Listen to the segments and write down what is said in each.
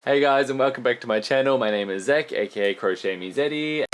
Hey guys, and welcome back to my channel. My name is Zach, aka Crochet Mizetti,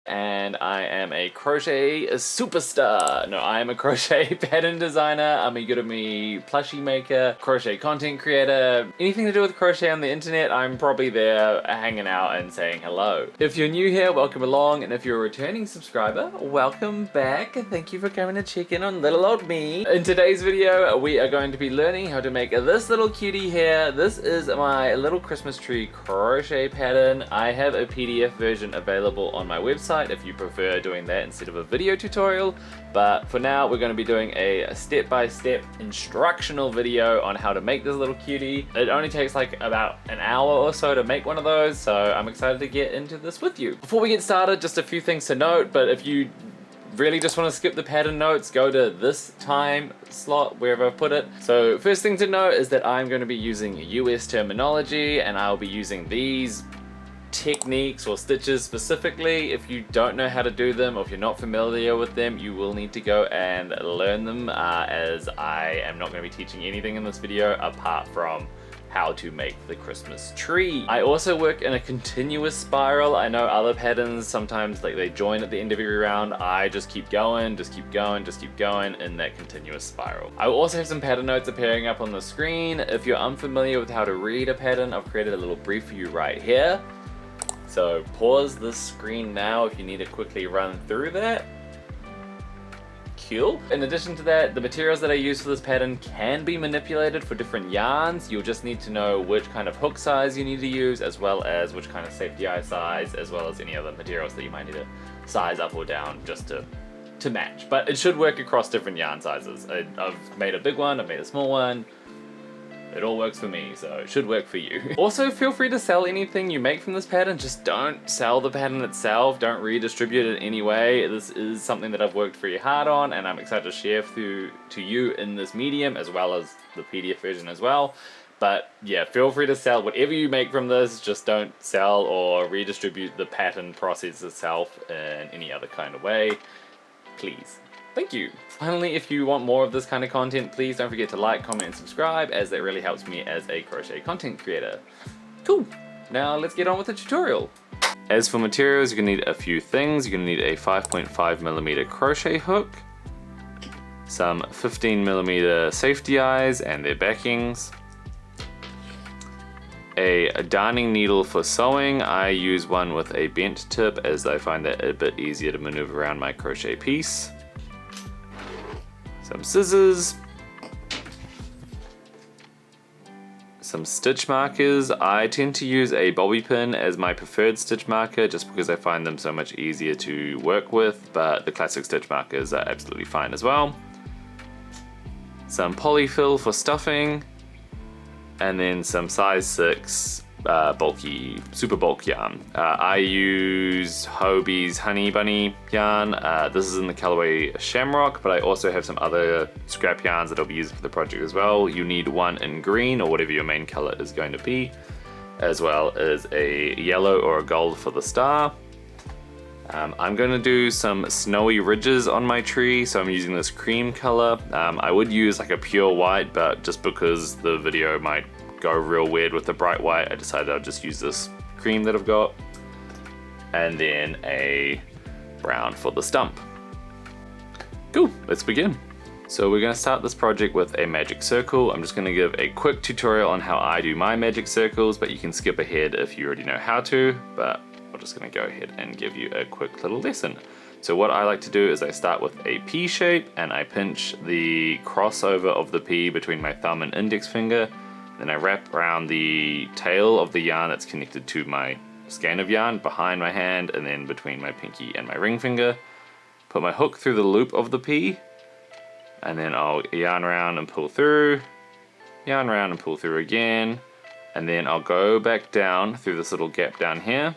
and I am a crochet superstar. No, I am a crochet pattern designer, Amigurumi plushie maker, crochet content creator. Anything to do with crochet on the internet, I'm probably there hanging out and saying hello. If you're new here, welcome along, and if you're a returning subscriber, welcome back. Thank you for coming to check in on little old me. In today's video, we are going to be learning how to make this little cutie here. This is my little Christmas tree crochet pattern. I have a PDF version available on my website if you prefer doing that instead of a video tutorial, but for now we're going to be doing a step-by-step instructional video on how to make this little cutie. It only takes like about an hour or so to make one of those, so I'm excited to get into this with you. Before we get started, just a few things to note, but if you really just want to skip the pattern notes, go to this time slot wherever I've put it. So first thing to note is that I'm going to be using US terminology, and I'll be using these techniques or stitches specifically. If you don't know how to do them, or if you're not familiar with them, you will need to go and learn them, as I am not going to be teaching anything in this video apart from how to make the Christmas tree. I also work in a continuous spiral. I know other patterns sometimes like they join at the end of every round. I just keep going, just keep going, just keep going in that continuous spiral. I will also have some pattern notes appearing up on the screen. If you're unfamiliar with how to read a pattern, I've created a little brief for you right here. So pause this screen now if you need to quickly run through that. Cool. In addition to that, the materials that I use for this pattern can be manipulated for different yarns. You'll just need to know which kind of hook size you need to use, as well as which kind of safety eye size, as well as any other materials that you might need to size up or down just to match. But it should work across different yarn sizes. I've made a big one, I've made a small one. It all works for me, so it should work for you. Also, feel free to sell anything you make from this pattern. Just don't sell the pattern itself. Don't redistribute it in any way. This is something that I've worked very hard on, and I'm excited to share to you in this medium, as well as the PDF version as well. But yeah, feel free to sell whatever you make from this. Just don't sell or redistribute the pattern process itself in any other kind of way, please. Thank you. Finally, if you want more of this kind of content, please don't forget to like, comment, and subscribe, as that really helps me as a crochet content creator. Cool. Now let's get on with the tutorial. As for materials, you're gonna need a few things. You're gonna need a 5.5mm crochet hook, some 15mm safety eyes and their backings, a darning needle for sewing. I use one with a bent tip, as I find that a bit easier to maneuver around my crochet piece. Some scissors, some stitch markers. I tend to use a bobby pin as my preferred stitch marker just because I find them so much easier to work with, but the classic stitch markers are absolutely fine as well. Some Polyfil for stuffing, and then some size 6 bulky, super bulk yarn. I use Hobbie's Honey Bunny yarn. This is in the colorway Shamrock, but I also have some other scrap yarns that I'll be using for the project as well. You need one in green, or whatever your main color is going to be, as well as a yellow or a gold for the star. I'm going to do some snowy ridges on my tree, so I'm using this cream color. I would use like a pure white, but just because the video might go real weird with the bright white, I decided I'll just use this cream that I've got, and then a brown for the stump. Cool, let's begin. So we're going to start this project with a magic circle. I'm just going to give a quick tutorial on how I do my magic circles, but you can skip ahead if you already know how to, but I'm just going to go ahead and give you a quick little lesson. So what I like to do is I start with a P shape, and I pinch the crossover of the P between my thumb and index finger. Then I wrap around the tail of the yarn that's connected to my skein of yarn behind my hand, and then between my pinky and my ring finger. Put my hook through the loop of the P, and then I'll yarn around and pull through, yarn around and pull through again, and then I'll go back down through this little gap down here,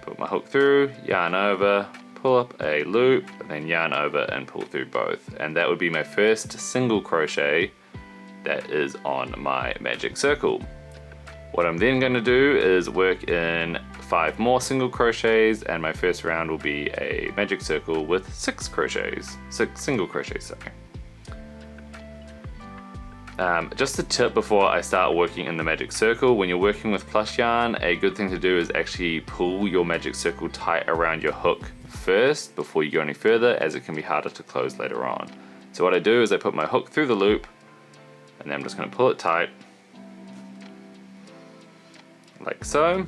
put my hook through, yarn over, pull up a loop, and then yarn over and pull through both. And that would be my first single crochet that is on my magic circle. What I'm then going to do is work in 5 more single crochets, and my first round will be a magic circle with 6 single crochets, sorry. Just a tip before I start working in the magic circle, when you're working with plush yarn, a good thing to do is actually pull your magic circle tight around your hook first before you go any further, as it can be harder to close later on. So what I do is I put my hook through the loop, and then I'm just going to pull it tight, like so.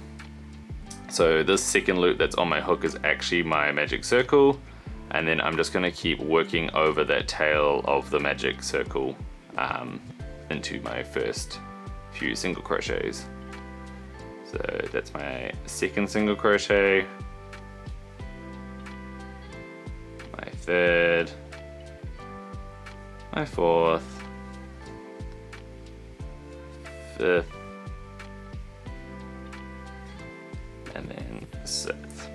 So this second loop that's on my hook is actually my magic circle, and then I'm just going to keep working over that tail of the magic circle into my first few single crochets. So that's my second single crochet, my third, my fourth, fifth, and then sixth.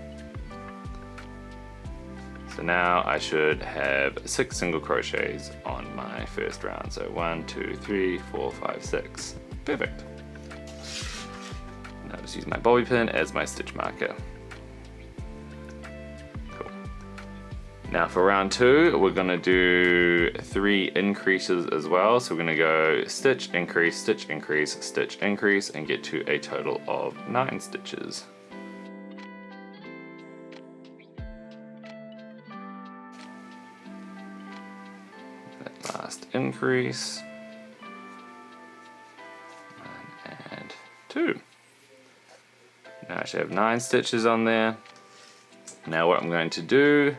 So now I should have 6 single crochets on my first round. So 1, 2, 3, 4, 5, 6. Perfect. Now just use my bobby pin as my stitch marker. Cool. Now for round 2, we're gonna do 3 increases as well. So we're gonna go stitch, increase, stitch, increase, stitch, increase, and get to a total of 9 stitches. Last increase, 1 and 2. Now I should have 9 stitches on there. Now what I'm going to do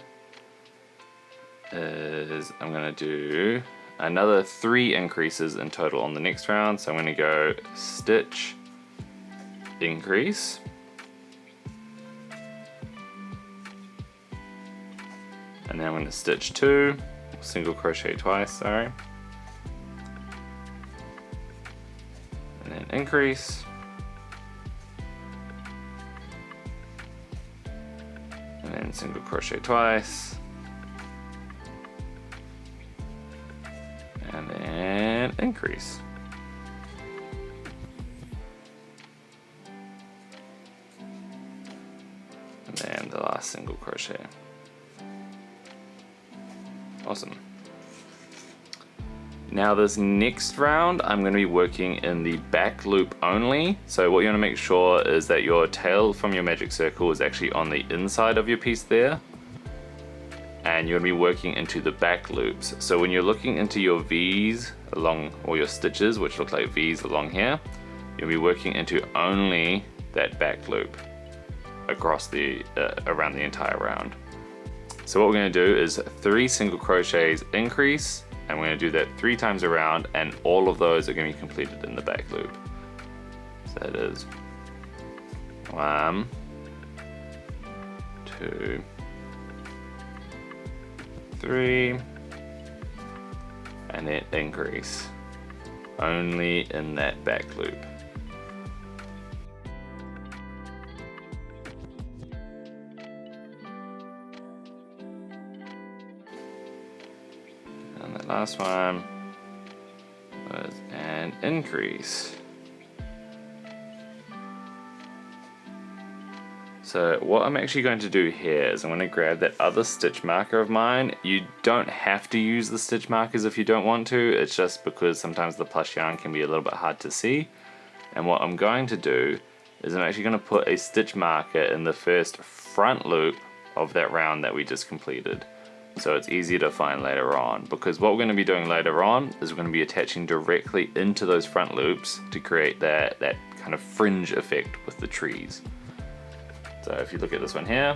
is I'm going to do another 3 increases in total on the next round. So I'm going to go stitch, increase, and then I'm going to stitch 2, single crochet twice, sorry, and then increase, and then single crochet twice, and then increase. And then the last single crochet. Awesome. Now this next round, I'm going to be working in the back loop only. So what you want to make sure is that your tail from your magic circle is actually on the inside of your piece there. And you're going to be working into the back loops. So when you're looking into your V's along, or your stitches, which look like V's along here, you'll be working into only that back loop across the, around the entire round. So what we're going to do is 3 single crochets increase, and we're going to do that 3 times around, and all of those are going to be completed in the back loop. So that is 1, 2, 3, and then increase, only in that back loop. And the last one was an increase. So what I'm actually going to do here is I'm going to grab that other stitch marker of mine. You don't have to use the stitch markers if you don't want to. It's just because sometimes the plush yarn can be a little bit hard to see. And what I'm going to do is I'm actually going to put a stitch marker in the first front loop of that round that we just completed. So it's easier to find later on, because what we're going to be doing later on is we're going to be attaching directly into those front loops to create that kind of fringe effect with the trees. So if you look at this one here,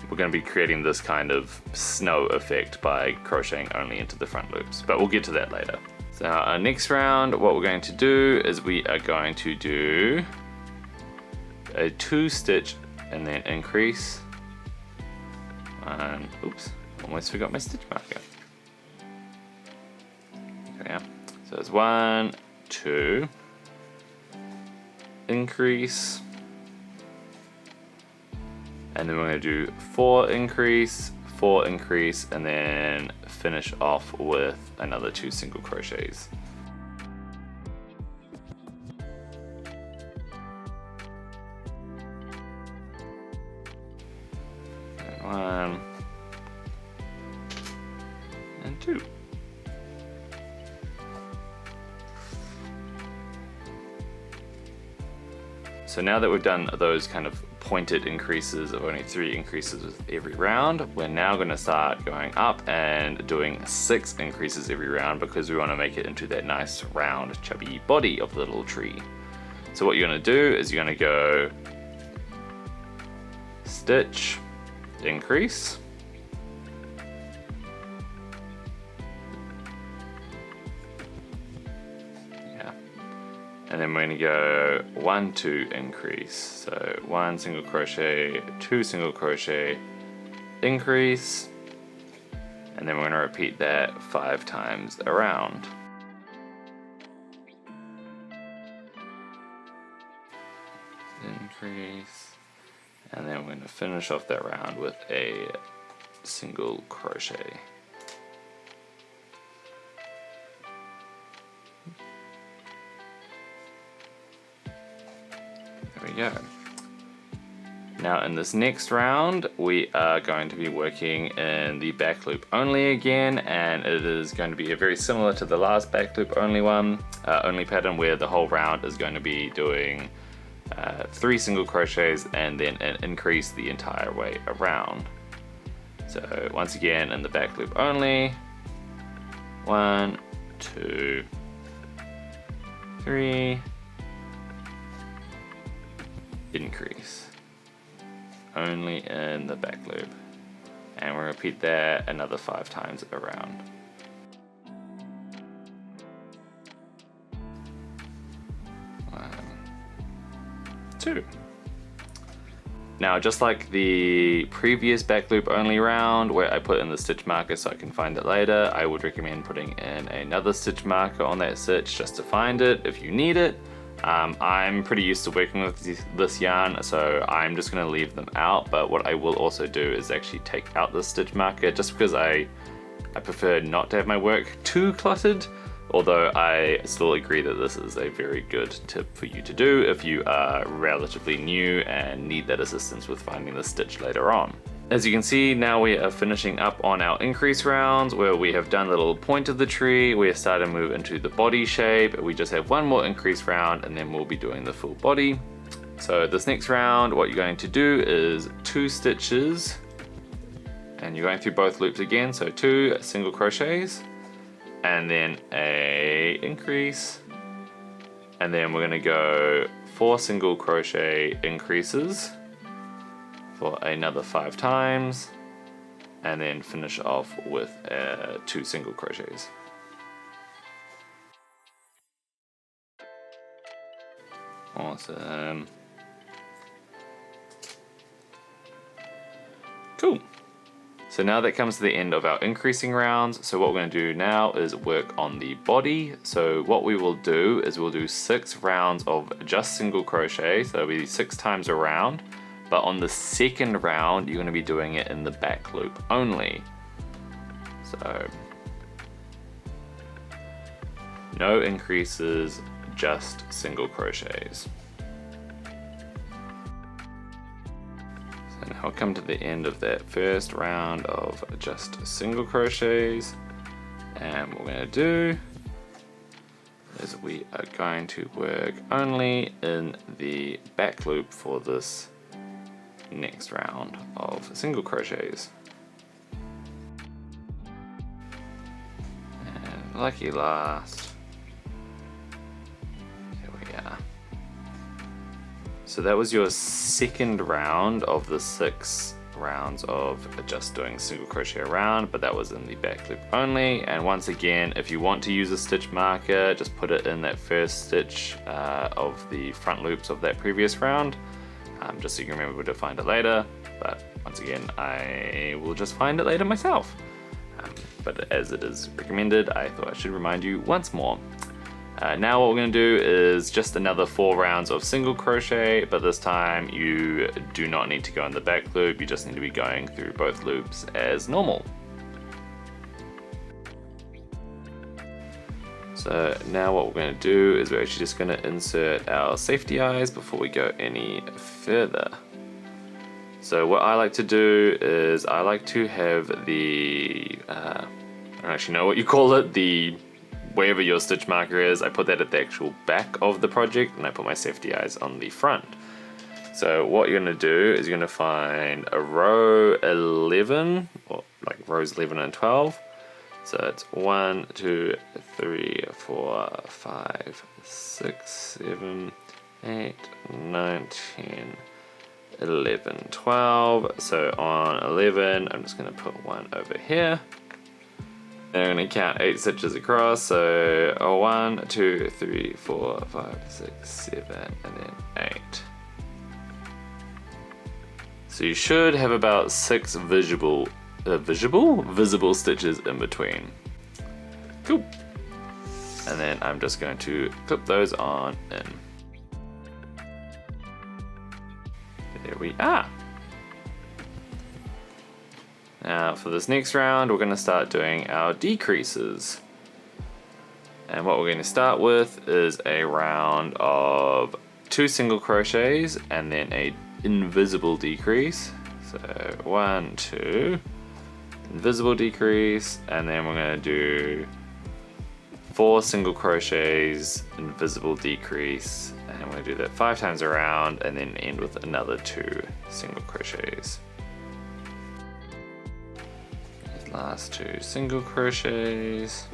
we're going to be creating this kind of snow effect by crocheting only into the front loops, but we'll get to that later. So our next round, what we're going to do is we are going to do a 2 stitch and then increase. And oops, almost forgot my stitch marker. Okay, so it's 1, 2, increase, and then we're going to do 4 increase, 4 increase, and then finish off with another 2 single crochets. And 1 and 2. So now that we've done those kind of pointed increases of only 3 increases with every round, we're now going to start going up and doing 6 increases every round because we want to make it into that nice round chubby body of the little tree. So what you're going to do is you're going to go stitch, increase, and then we're going to go 1, 2, increase. So 1 single crochet, 2 single crochet, increase, and then we're going to repeat that 5 times around. Increase, and then we're going to finish off that round with a single crochet. There we go. Now in this next round we are going to be working in the back loop only again, and it is going to be very similar to the last back loop only only pattern, where the whole round is going to be doing 3 single crochets and then an increase the entire way around. So once again in the back loop only, 1, 2, 3, increase, only in the back loop, and we'll repeat that another 5 times around. 1, 2. Now just like the previous back loop only round where I put in the stitch marker so I can find it later, I would recommend putting in another stitch marker on that stitch just to find it if you need it. I'm pretty used to working with this yarn, so I'm just going to leave them out, but what I will also do is actually take out the stitch marker, just because I prefer not to have my work too cluttered, although I still agree that this is a very good tip for you to do if you are relatively new and need that assistance with finding the stitch later on. As you can see, now we are finishing up on our increase rounds where we have done the little point of the tree. We are starting to move into the body shape. We just have one more increase round and then we'll be doing the full body. So this next round, what you're going to do is 2 stitches, and you're going through both loops again. So 2 single crochets and then a increase, and then we're going to go 4 single crochet increases for another 5 times, and then finish off with 2 single crochets. Awesome. Cool. So now that comes to the end of our increasing rounds. So what we're going to do now is work on the body. So what we will do is we'll do 6 rounds of just single crochet. So it'll be 6 times around. But on the second round, you're going to be doing it in the back loop only. So no increases, just single crochets. So now I'll come to the end of that first round of just single crochets, and what we're going to do is we are going to work only in the back loop for this next round of single crochets. And lucky last, here we are. So that was your second round of the 6 rounds of just doing single crochet around, but that was in the back loop only. And once again, if you want to use a stitch marker, just put it in that first stitch of the front loops of that previous round. Just so you can remember to find it later, but once again I will just find it later myself. But as it is recommended, I thought I should remind you once more. Now what we're going to do is just another 4 rounds of single crochet, but this time you do not need to go in the back loop, you just need to be going through both loops as normal. So now what we're going to do is we're actually just going to insert our safety eyes before we go any further. So what I like to do is I like to have the, I don't actually know what you call it, the wherever your stitch marker is, I put that at the actual back of the project, and I put my safety eyes on the front. So what you're going to do is you're going to find a row 11, or like rows 11 and 12. So it's 1, 2, 3, 4, 5, 6, 7, 8, 9, 10, 11, 12. So on 11, I'm just going to put one over here. And I'm going to count 8 stitches across. So 1, 2, 3, 4, 5, 6, 7, and then 8. So you should have about 6 visible stitches in between. Cool. And then I'm just going to clip those on in. There we are. Now for this next round, we're going to start doing our decreases. And what we're going to start with is a round of 2 single crochets and then a invisible decrease. So 1, 2, invisible decrease, and then we're going to do 4 single crochets, invisible decrease, and we're going to do that 5 times around and then end with another 2 single crochets. These last 2 single crochets.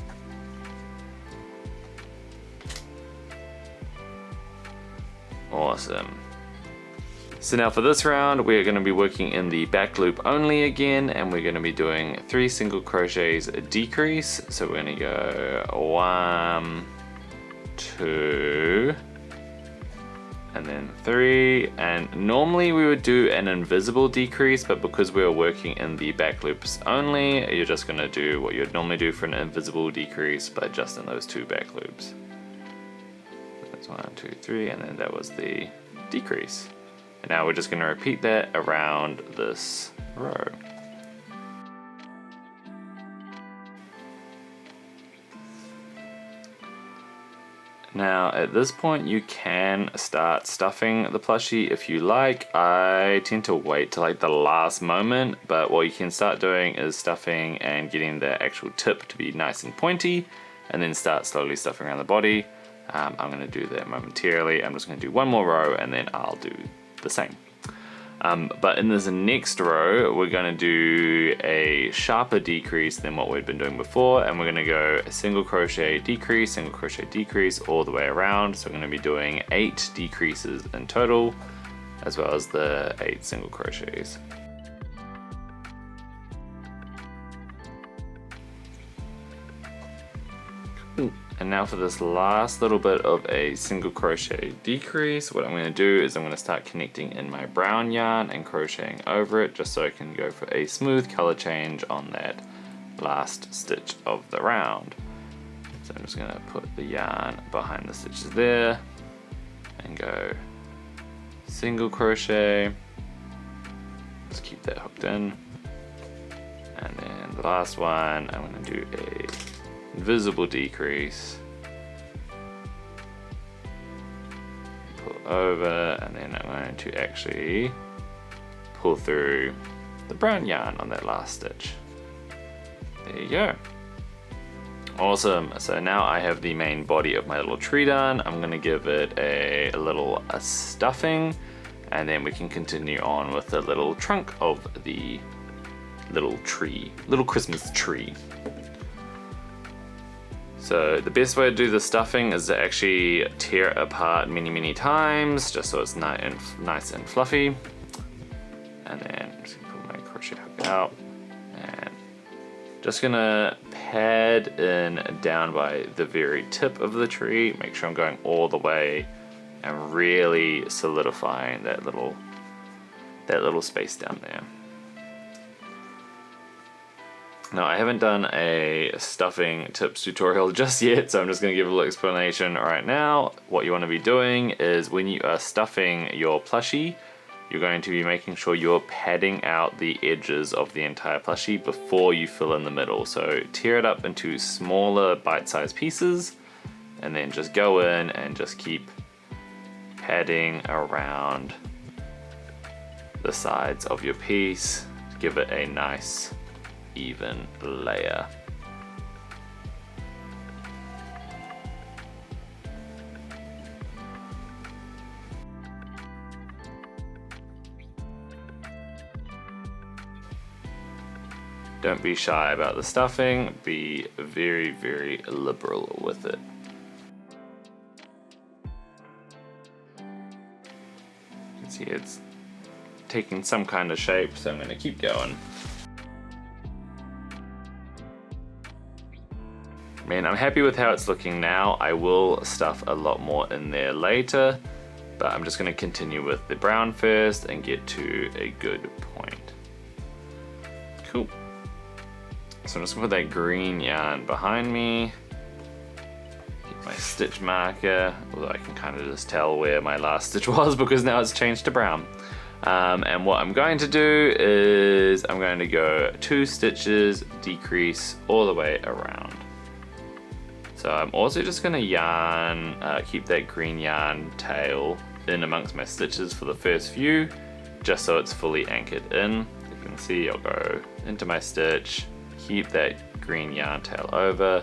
Awesome. So now for this round, we're going to be working in the back loop only again, and we're going to be doing 3 single crochets a decrease. So we're going to go 1, 2, and then 3. And normally we would do an invisible decrease, but because we're working in the back loops only, you're just going to do what you'd normally do for an invisible decrease, but just in those 2 back loops. That's 1, 2, 3, and then that was the decrease. And now we're just going to repeat that around this row. Now at this point you can start stuffing the plushie if you like. I tend to wait till like the last moment, but what you can start doing is stuffing and getting the actual tip to be nice and pointy, and then start slowly stuffing around the body. I'm going to do that momentarily. I'm just going to do one more row and then I'll do the same. But in this next row, we're going to do a sharper decrease than what we've been doing before, and we're going to go a single crochet decrease all the way around. So we're going to be doing 8 decreases in total, as well as the 8 single crochets. And now for this last little bit of a single crochet decrease, what I'm going to do is I'm going to start connecting in my brown yarn and crocheting over it, just so I can go for a smooth color change on that last stitch of the round. So I'm just going to put the yarn behind the stitches there and go single crochet, just keep that hooked in, and then the last one I'm going to do a invisible decrease, pull over, and then I'm going to actually pull through the brown yarn on that last stitch. There you go. Awesome. So now I have the main body of my little tree done. I'm going to give it a little stuffing, and then we can continue on with the little trunk of the little Christmas tree. So the best way to do the stuffing is to actually tear it apart many times, just so it's nice and fluffy. And then I'm just gonna pull my crochet hook out, and just gonna pad in down by the very tip of the tree. Make sure I'm going all the way and really solidifying that little space down there. Now I haven't done a stuffing tips tutorial just yet, so I'm just going to give a little explanation right now. What you want to be doing is when you are stuffing your plushie, you're going to be making sure you're padding out the edges of the entire plushie before you fill in the middle. So tear it up into smaller bite-sized pieces, and then just go in and just keep padding around the sides of your piece to give it a nice even layer. Don't be shy about the stuffing, be very, very liberal with it. You can see it's taking some kind of shape, so I'm going to keep going. I mean, I'm happy with how it's looking now. I will stuff a lot more in there later, but I'm just going to continue with the brown first and get to a good point. Cool. So I'm just going to put that green yarn behind me. Get my stitch marker, although I can kind of just tell where my last stitch was because now it's changed to brown. And what I'm going to do is I'm going to go 2 stitches, decrease all the way around. So I'm also just going to yarn, keep that green yarn tail in amongst my stitches for the first few, just so it's fully anchored in. You can see I'll go into my stitch, keep that green yarn tail over,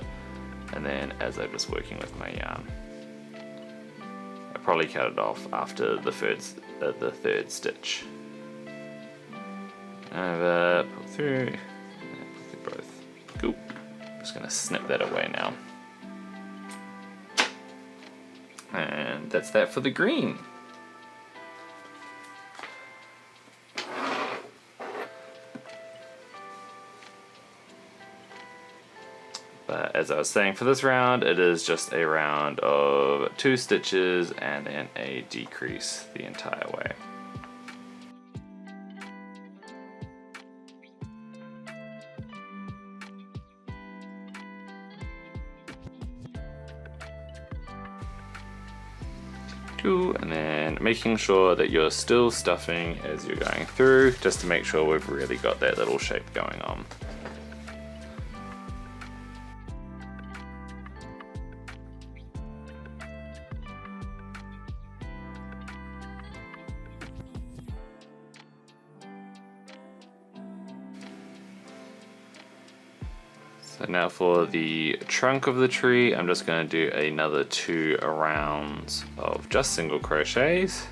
and then as I'm just working with my yarn, I'll probably cut it off after the third stitch. Over, pull through, and pull through both. Cool. I'm just going to snip that away now. And that's that for the green. But as I was saying, for this round, it is just a round of 2 stitches and then a decrease the entire way. And then making sure that you're still stuffing as you're going through, just to make sure we've really got that little shape going on. So now for the trunk of the tree, I'm just going to do another 2 rounds of just single crochets.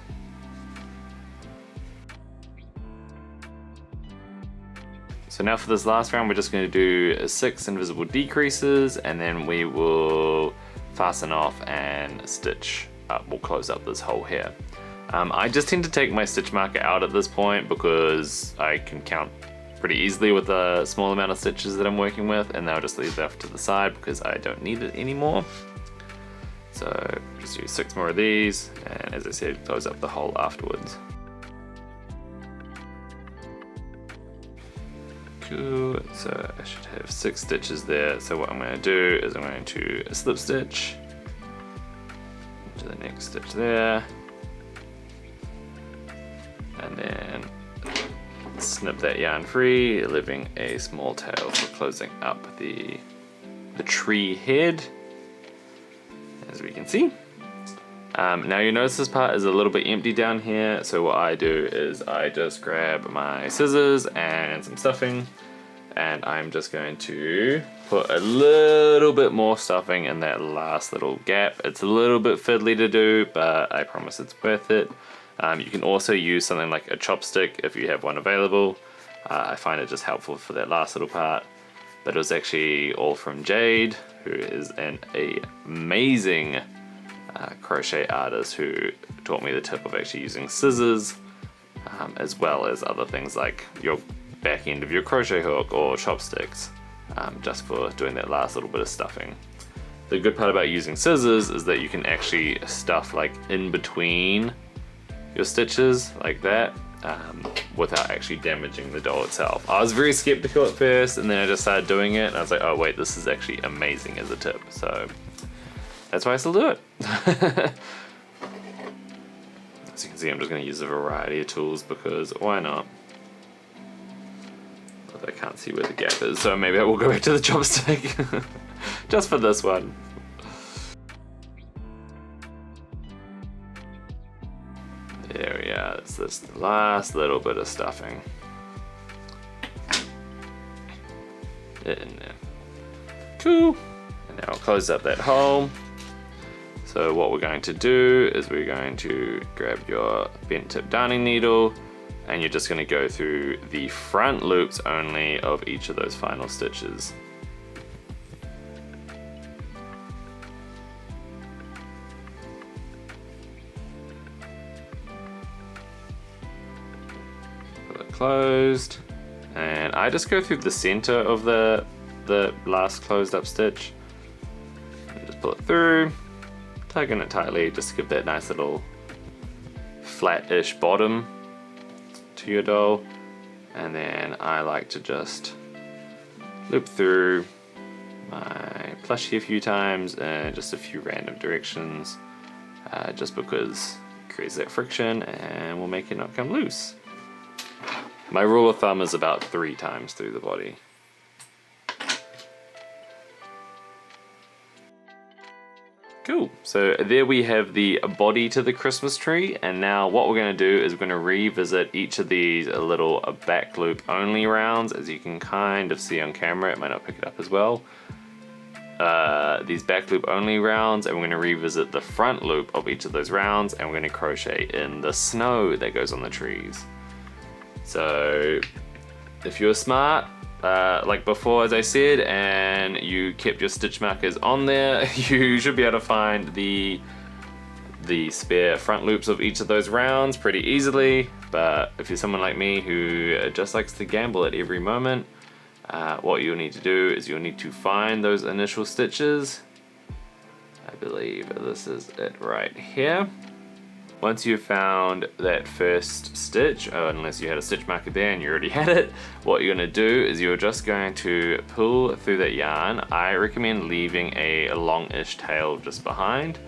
So now for this last round, we're just going to do 6 invisible decreases, and then we will fasten off and stitch up. We'll close up this hole here. I just tend to take my stitch marker out at this point because I can count pretty easily with the small amount of stitches that I'm working with, and I'll just leave that off to the side because I don't need it anymore. So just do 6 more of these, and as I said, close up the hole afterwards. Cool, so I should have 6 stitches there. So what I'm going to do is I'm going to slip stitch to the next stitch there, and then snip that yarn free, leaving a small tail for closing up the tree head, as we can see. Now you notice this part is a little bit empty down here, so what I do is I just grab my scissors and some stuffing, and I'm just going to put a little bit more stuffing in that last little gap. It's a little bit fiddly to do, but I promise it's worth it. You can also use something like a chopstick if you have one available. I find it just helpful for that last little part. But it was actually all from Jade, who is an amazing crochet artist who taught me the tip of actually using scissors, as well as other things like your back end of your crochet hook or chopsticks, just for doing that last little bit of stuffing. The good part about using scissors is that you can actually stuff like in between your stitches like that, without actually damaging the doll itself. I was very skeptical at first, and then I just started doing it and I was like, oh wait, this is actually amazing as a tip. So that's why I still do it. As you can see, I'm just going to use a variety of tools because why not? But I can't see where the gap is, so maybe I will go back to the chopstick just for this one. There we are, it's this last little bit of stuffing. Get in there. Cool. And now I'll close up that hole. So what we're going to do is we're going to grab your bent tip darning needle and you're just going to go through the front loops only of each of those final stitches. Pull it closed, and I just go through the center of the last closed up stitch. And just pull it through, tugging it tightly just to give that nice little flat-ish bottom to your doll. And then I like to just loop through my plushie a few times in just a few random directions, just because it creates that friction and will make it not come loose. My rule of thumb is about 3 times through the body. Cool, so there we have the body to the Christmas tree, and now what we're going to do is we're going to revisit each of these little back loop only rounds. As you can kind of see on camera, it might not pick it up as well. These back loop only rounds, and we're going to revisit the front loop of each of those rounds, and we're going to crochet in the snow that goes on the trees. So if you're smart, like before, as I said, and you kept your stitch markers on there, you should be able to find the spare front loops of each of those rounds pretty easily. But if you're someone like me who just likes to gamble at every moment, what you'll need to do is you'll need to find those initial stitches. I believe this is it right here. Once you've found that first stitch, unless you had a stitch marker there and you already had it, what you're going to do is you're just going to pull through that yarn. I recommend leaving a long-ish tail just behind.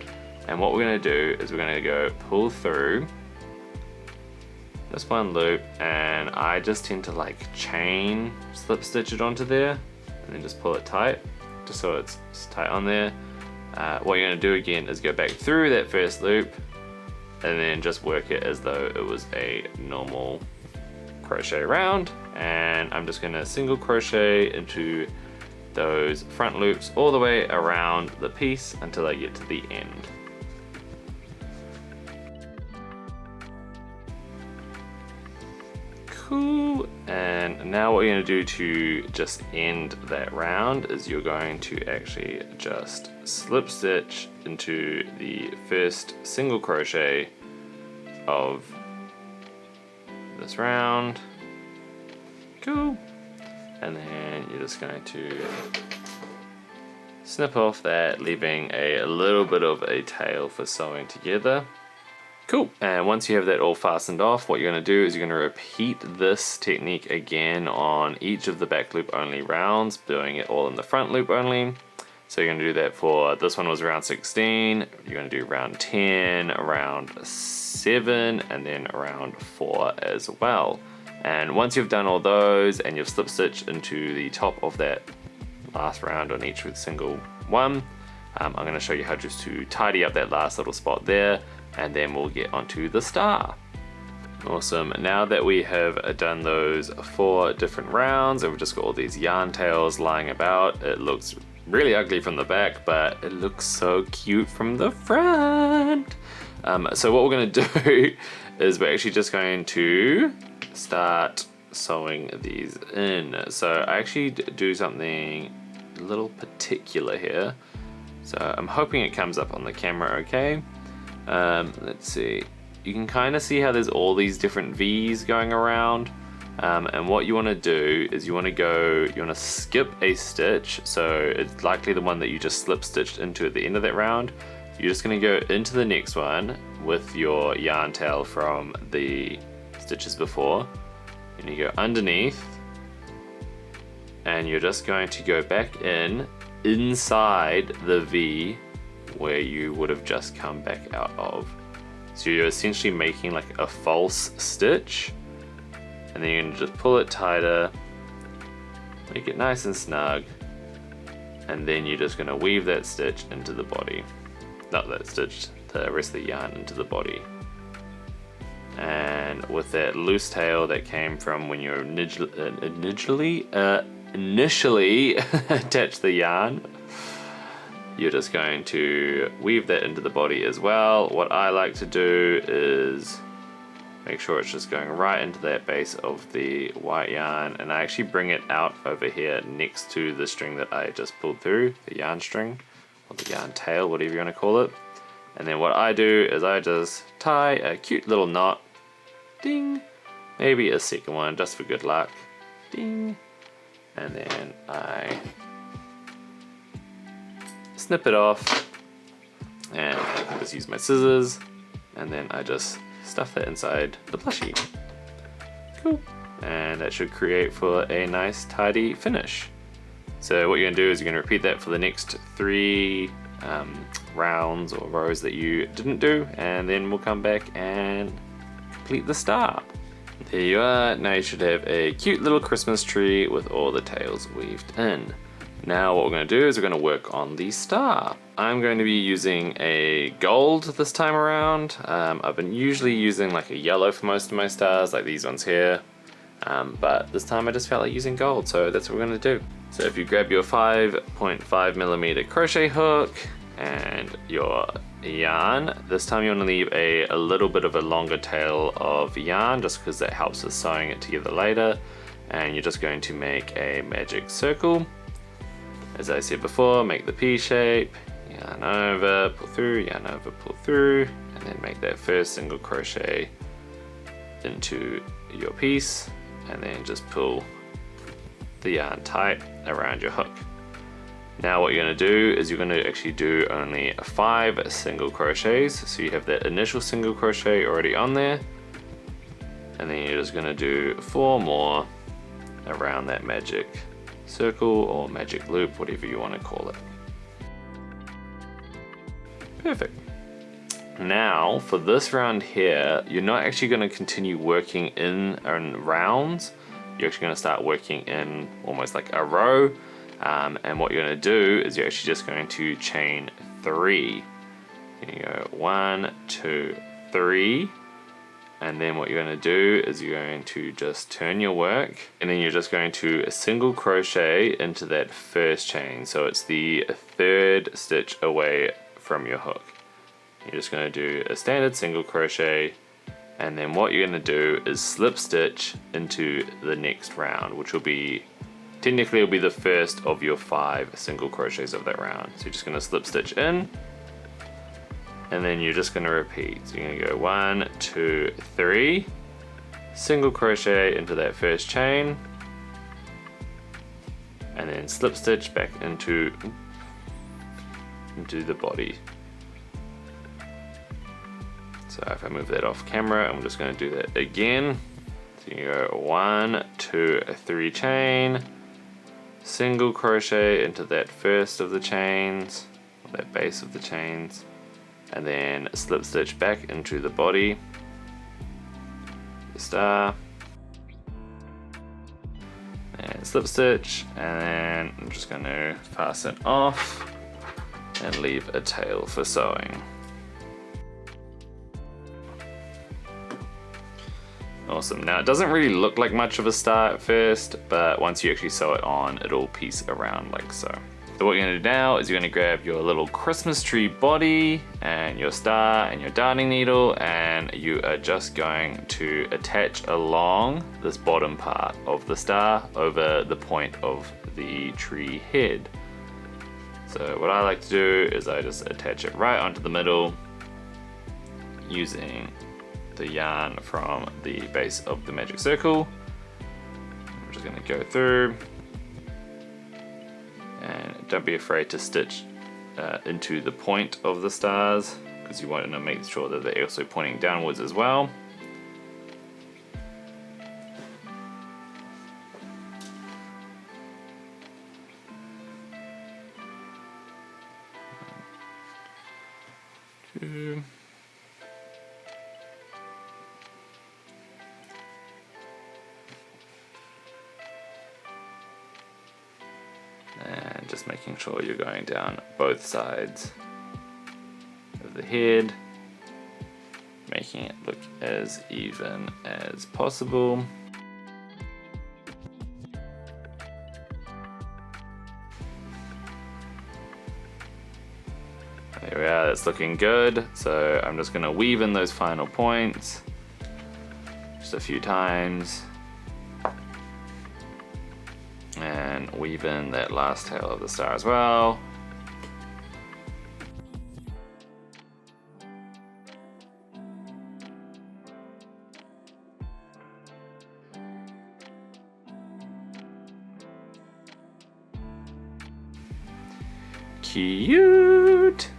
And what we're going to do is we're going to go pull through this one loop, and I just tend to like chain slip stitch it onto there and then just pull it tight, just so it's tight on there. What you're going to do again is go back through that first loop and then just work it as though it was a normal crochet round. And I'm just going to single crochet into those front loops all the way around the piece until I get to the end. Cool. And now what you're going to do to just end that round is you're going to actually just slip stitch into the first single crochet of this round. Cool. And then you're just going to snip off that, leaving a little bit of a tail for sewing together. Cool, and once you have that all fastened off, what you're going to do is you're going to repeat this technique again on each of the back loop only rounds, doing it all in the front loop only. So you're going to do that for, this one was round 16, you're going to do round 10, round 7, and then round 4 as well. And once you've done all those and you've slip stitched into the top of that last round on each single one, I'm going to show you how just to tidy up that last little spot there, and then we'll get onto the star. Awesome, now that we have done those 4 different rounds and we've just got all these yarn tails lying about, it looks really ugly from the back, but it looks so cute from the front. So what we're going to do is we're actually just going to start sewing these in. So I actually do something a little particular here. So I'm hoping it comes up on the camera okay. Let's see, you can kind of see how there's all these different V's going around, and what you want to do is you want to skip a stitch, so it's likely the one that you just slip stitched into at the end of that round. You're just going to go into the next one with your yarn tail from the stitches before, and you go underneath, and you're just going to go back inside the V where you would have just come back out of. So you're essentially making like a false stitch, and then you're going to just pull it tighter, make it nice and snug, and then you're just going to weave that stitch into the body. Not that stitch, the rest of the yarn into the body. And with that loose tail that came from when you initially attached the yarn, you're just going to weave that into the body as well. What I like to do is Make sure it's just going right into that base of the white yarn, and I actually bring it out over here next to the string that I just pulled through, the yarn string, or the yarn tail, whatever you want to call it. And then what I do is I just tie a cute little knot, ding, maybe a second one just for good luck, ding, and then I snip it off, and I can just use my scissors, and then I just stuff that inside the plushie. Cool. And that should create for a nice tidy finish. So what you're going to do is you're going to repeat that for the next 3 rounds or rows that you didn't do, and then we'll come back and complete the star. There you are. Now you should have a cute little Christmas tree with all the tails weaved in. Now what we're going to do is we're going to work on the star. I'm going to be using a gold this time around. I've been usually using like a yellow for most of my stars, like these ones here. But this time I just felt like using gold, so that's what we're going to do. So if you grab your 5.5mm crochet hook and your yarn, this time you want to leave a little bit of a longer tail of yarn just because that helps with sewing it together later. And you're just going to make a magic circle. As I said before, make the P shape, yarn over, pull through, yarn over, pull through, and then make that first single crochet into your piece, and then just pull the yarn tight around your hook. Now what you're going to do is you're going to actually do only 5 single crochets, so you have that initial single crochet already on there, and then you're just going to do 4 more around that magic circle or magic loop, whatever you want to call it. Perfect. Now for this round here, you're not actually going to continue working in rounds. You're actually going to start working in almost like a row, and what you're going to do is you're actually just going to chain 3. You go 1, 2, 3. And then what you're going to do is you're going to just turn your work, and then you're just going to single crochet into that first chain. So it's the 3rd stitch away from your hook. You're just going to do a standard single crochet, and then what you're going to do is slip stitch into the next round, which will be, technically it'll be the first of your 5 single crochets of that round. So you're just going to slip stitch in, and then you're just going to repeat. So you're going to go 1, 2, 3, single crochet into that first chain, and then slip stitch back into the body. So if I move that off camera, I'm just going to do that again. So you go 1, 2, 3 chain, single crochet into that first of the chains, or that base of the chains, and then slip stitch back into the body, the star, and slip stitch, and then I'm just going to fasten off and leave a tail for sewing. Awesome. Now it doesn't really look like much of a star at first, but once you actually sew it on, it'll piece around like so. So what you're going to do now is you're going to grab your little Christmas tree body and your star and your darning needle, and you are just going to attach along this bottom part of the star over the point of the tree head. So what I like to do is I just attach it right onto the middle using the yarn from the base of the magic circle. I'm just going to go through, and don't be afraid to stitch into the point of the stars, because you want to make sure that they're also pointing downwards as well. Two. And just making sure you're going down both sides of the head, making it look as even as possible. There we are, that's looking good. So I'm just going to weave in those final points. just a few times. And weave in that last tail of the star as well. Cute!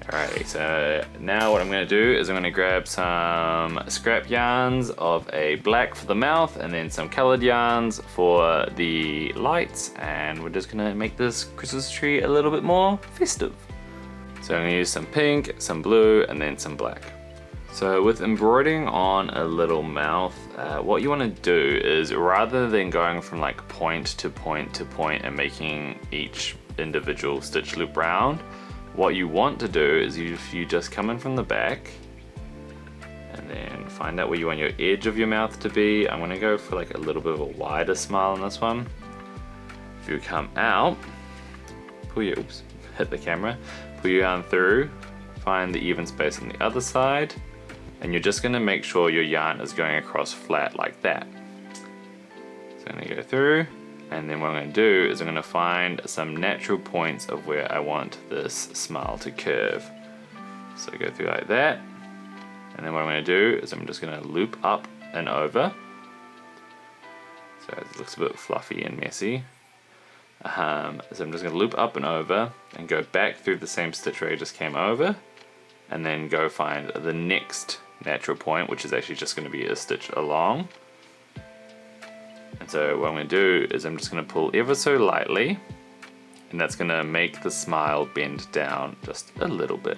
Alrighty, so now what I'm going to do is I'm going to grab some scrap yarns of a black for the mouth and then some colored yarns for the lights, and we're just going to make this Christmas tree a little bit more festive. So I'm going to use some pink, some blue, and then some black. So with embroidering on a little mouth, what you want to do is, rather than going from like point to point to point and making each individual stitch loop round, what you want to do is you just come in from the back and then find out where you want your edge of your mouth to be. I'm going to go for like a little bit of a wider smile on this one. If you come out, pull your, oops, hit the camera, pull your yarn through, find the even space on the other side, and you're just going to make sure your yarn is going across flat like that. So I'm going to go through, and then what I'm going to do is I'm going to find some natural points of where I want this smile to curve. So go through like that, and then what I'm going to do is I'm just going to loop up and over. So it looks a bit fluffy and messy. So I'm just going to loop up and over and go back through the same stitch where I just came over, and then go find the next natural point, which is actually just going to be a stitch along. And so what I'm going to do is I'm just going to pull ever so lightly, and that's going to make the smile bend down just a little bit.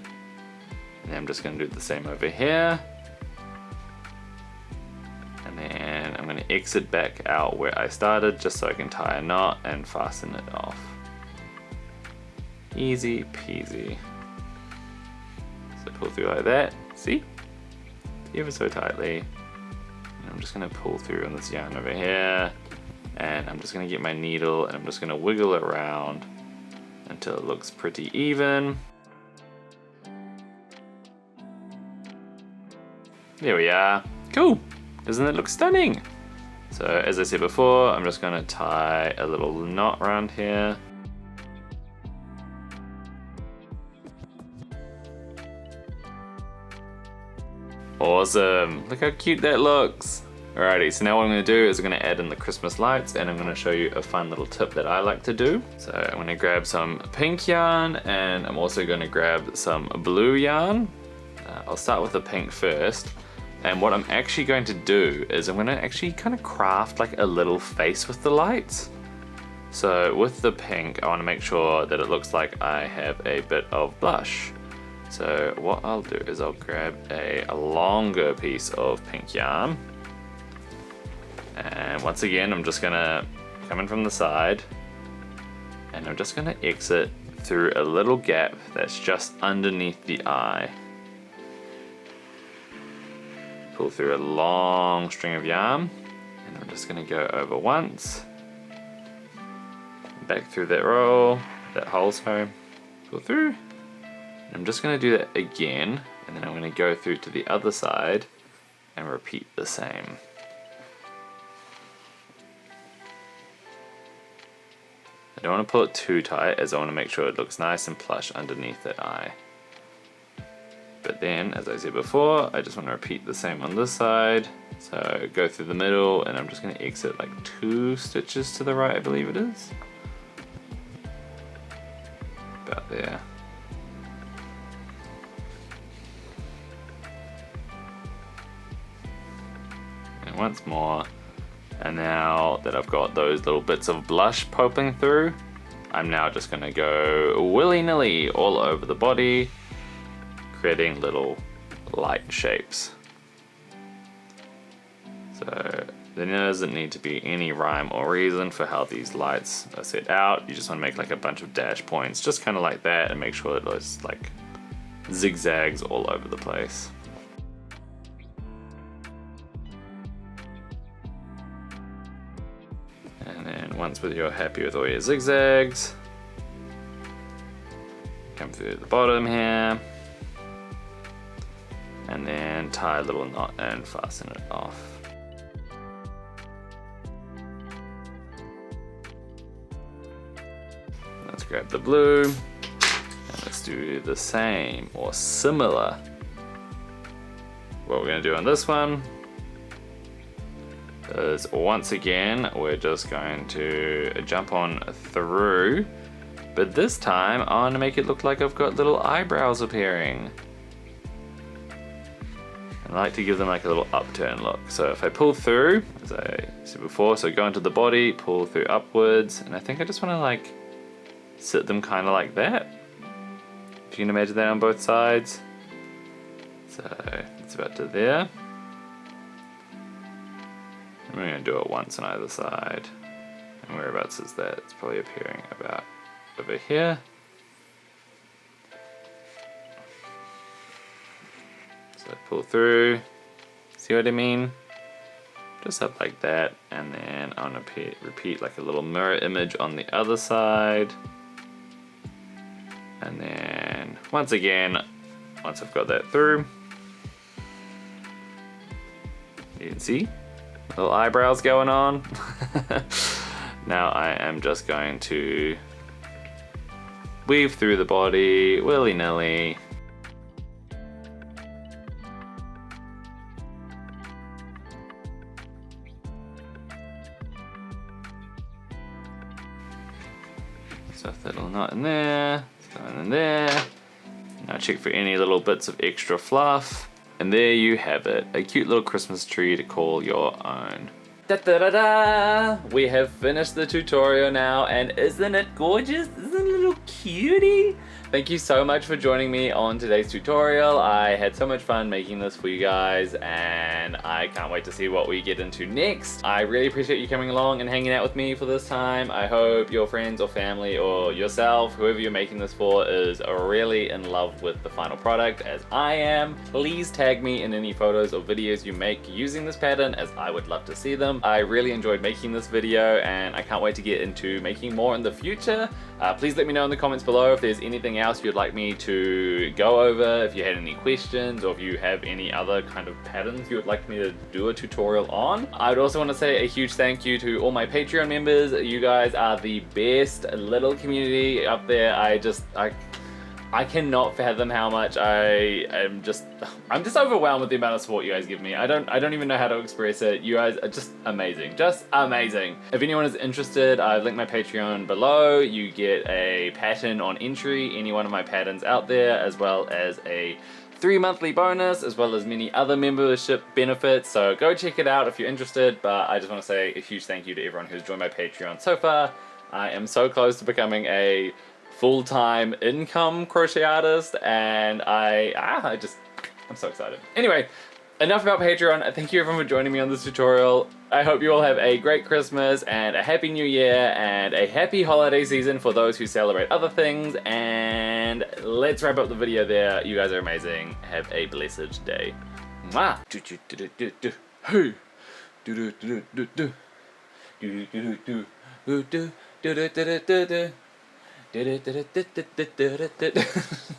And then I'm just going to do the same over here. And then I'm going to exit back out where I started just so I can tie a knot and fasten it off. Easy peasy. So pull through like that, see? Ever so tightly. I'm just going to pull through on this yarn over here, and I'm just going to get my needle and I'm just going to wiggle it around until it looks pretty even. There we are. Cool! Doesn't it look stunning? So as I said before, I'm just going to tie a little knot around here. Awesome! Look how cute that looks! Alrighty, so now what I'm going to do is I'm going to add in the Christmas lights, and I'm going to show you a fun little tip that I like to do. So I'm going to grab some pink yarn, and I'm also going to grab some blue yarn. I'll start with the pink first, and what I'm actually going to do is I'm going to actually kind of craft like a little face with the lights. So with the pink, I want to make sure that it looks like I have a bit of blush. So what I'll do is I'll grab a longer piece of pink yarn, and once again I'm just gonna come in from the side, and I'm just gonna exit through a little gap that's just underneath the eye. Pull through a long string of yarn, and I'm just gonna go over once, back through that roll, that hole, sorry, pull through. I'm just going to do that again, and then I'm going to go through to the other side and repeat the same. I don't want to pull it too tight, as I want to make sure it looks nice and plush underneath that eye. But then, as I said before, I just want to repeat the same on this side. So go through the middle, and I'm just going to exit like 2 stitches to the right, I believe it is. About there. Once more, and now that I've got those little bits of blush popping through, I'm now just going to go willy-nilly all over the body, creating little light shapes. So there doesn't need to be any rhyme or reason for how these lights are set out. You just want to make like a bunch of dash points, just kind of like that, and make sure that there's like zigzags all over the place. And then once you're happy with all your zigzags, come through the bottom here, and and then tie a little knot and fasten it off. Let's grab the blue and let's do the same or similar. What we're going to do on this one is, once again, we're just going to jump on through, but this time I want to make it look like I've got little eyebrows appearing. I like to give them like a little upturn look. So if I pull through, as I said before, so go into the body, pull through upwards, and I think I just want to like sit them kind of like that. If you can imagine that on both sides. So it's about to there. And we're going to do it once on either side. And whereabouts is that? It's probably appearing about over here. So pull through. See what I mean? Just up like that. And then I want to repeat like a little mirror image on the other side. And then once again, once I've got that through, you can see little eyebrows going on. Now I am just going to weave through the body willy-nilly. Stuff that little knot in there, going in there. Now check for any little bits of extra fluff. And there you have it, a cute little Christmas tree to call your own. Da da da da! We have finished the tutorial now, and isn't it gorgeous? Isn't it a little cutie? Thank you so much for joining me on today's tutorial. I had so much fun making this for you guys, and I can't wait to see what we get into next. I really appreciate you coming along and hanging out with me for this time. I hope your friends or family or yourself, whoever you're making this for, is really in love with the final product as I am. Please tag me in any photos or videos you make using this pattern, as I would love to see them. I really enjoyed making this video, and I can't wait to get into making more in the future. Please let me know in the comments below if there's anything else you'd like me to go over, if you had any questions, or if you have any other kind of patterns you would like me to do a tutorial on. I would also want to say a huge thank you to all my Patreon members. You guys are the best little community up there. I cannot fathom how much I'm just overwhelmed with the amount of support you guys give me. I don't even know how to express it. You guys are just amazing, just amazing. If anyone is interested, I've linked my Patreon below. You get a pattern on entry, any one of my patterns out there, as well as a 3 monthly bonus, as well as many other membership benefits. So go check it out if you're interested. But I just want to say a huge thank you to everyone who's joined my Patreon so far. I am so close to becoming a full-time income crochet artist, and I'm so excited. Anyway, enough about Patreon. Thank you everyone for joining me on this tutorial. I hope you all have a great Christmas and a happy new year and a happy holiday season for those who celebrate other things, and let's wrap up the video there. You guys are amazing. Have a blessed day. Mwah! Hey! Do do do do do do do do do do do do do do do.